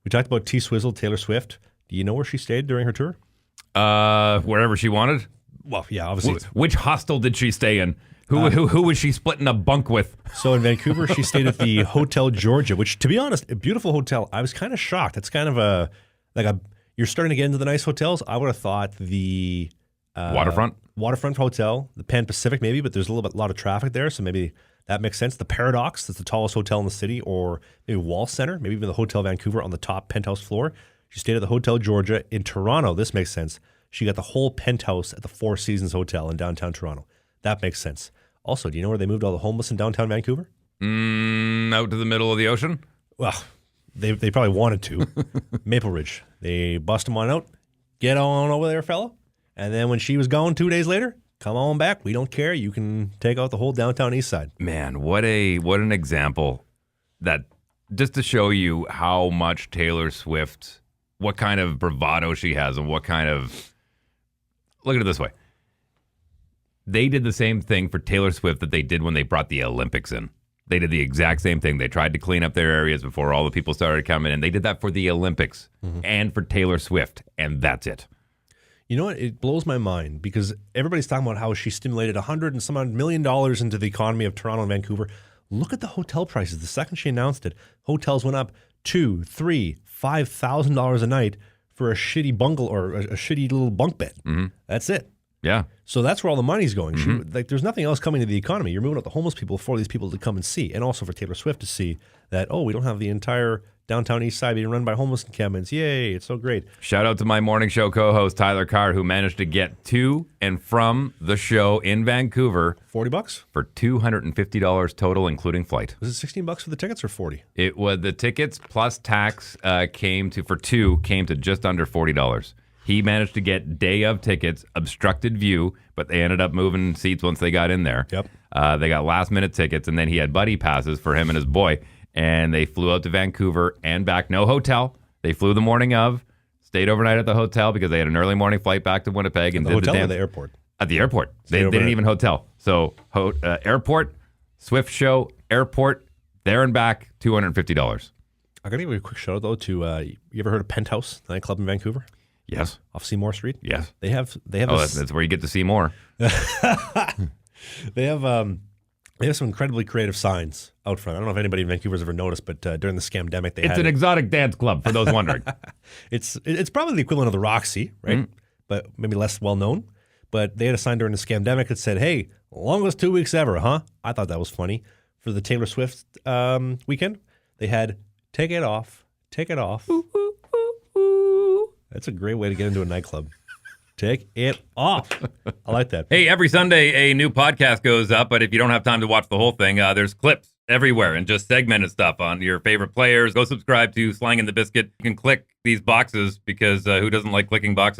We talked about T-Swizzle, Taylor Swift. Do you know where she stayed during her tour? Wherever she wanted. Well, yeah, obviously. Which hostel did she stay in? Who was she splitting a bunk with? So in Vancouver, she stayed at the Hotel Georgia, which, to be honest, a beautiful hotel. I was kind of shocked. It's kind of you're starting to get into the nice hotels. I would have thought the waterfront hotel, the Pan Pacific maybe, but there's a lot of traffic there, so maybe that makes sense. The Paradox, that's the tallest hotel in the city, or maybe Wall Center, maybe even the Hotel Vancouver on the top penthouse floor. She stayed at the Hotel Georgia in Toronto. This makes sense. She got the whole penthouse at the Four Seasons Hotel in downtown Toronto. That makes sense. Also, do you know where they moved all the homeless in downtown Vancouver? Out to the middle of the ocean? Well, they probably wanted to. Maple Ridge. They bust them on out. Get on over there, fella. And then when she was gone 2 days later, come on back. We don't care. You can take out the whole downtown east side. Man, what an example. That just to show you how much Taylor Swift, what kind of bravado she has and what kind of... Look at it this way. They did the same thing for Taylor Swift that they did when they brought the Olympics in. They did the exact same thing. They tried to clean up their areas before all the people started coming in. They did that for the Olympics and for Taylor Swift, and that's it. You know what? It blows my mind because everybody's talking about how she stimulated $100 and some odd million into the economy of Toronto and Vancouver. Look at the hotel prices. The second she announced it, hotels went up $2,000, $3,000, $5,000 a night for a shitty bungalow or a shitty little bunk bed. Mm-hmm. That's it. Yeah. So that's where all the money's going. There's nothing else coming to the economy. You're moving out the homeless people for these people to come and see, and also for Taylor Swift to see that, we don't have the entire downtown east side being run by homeless encampments. Yay, it's so great. Shout out to my morning show co-host, Tyler Carr, who managed to get to and from the show in Vancouver. $40? For $250 total, including flight. Was it $16 for the tickets or $40? It was the tickets plus tax came to just under $40. He managed to get day of tickets, obstructed view, but they ended up moving seats once they got in there. Yep. They got last minute tickets, and then he had buddy passes for him and his boy, and they flew out to Vancouver and back. No hotel. They flew the morning of, stayed overnight at the hotel because they had an early morning flight back to Winnipeg. And the hotel or the airport? At the airport. They didn't even hotel. So airport, Swift show, airport, there and back, $250. I got to give you a quick shout out though to you ever heard of Penthouse, the nightclub in Vancouver? Yes. Off Seymour Street? Yes. They have that's where you get to see more. They have some incredibly creative signs out front. I don't know if anybody in Vancouver's ever noticed, but during the scamdemic, it's an exotic dance club for those wondering. It's probably the equivalent of the Roxy, right? But maybe less well known. But they had a sign during the scamdemic that said, "Hey, longest 2 weeks ever, huh?" I thought that was funny. For the Taylor Swift weekend, they had take it off. Ooh, ooh, ooh, ooh. That's a great way to get into a nightclub. Take it off. I like that. Hey, every Sunday a new podcast goes up, but if you don't have time to watch the whole thing, there's clips everywhere and just segmented stuff on your favorite players. Go subscribe to Slang and the Biscuit. You can click these boxes because who doesn't like clicking boxes?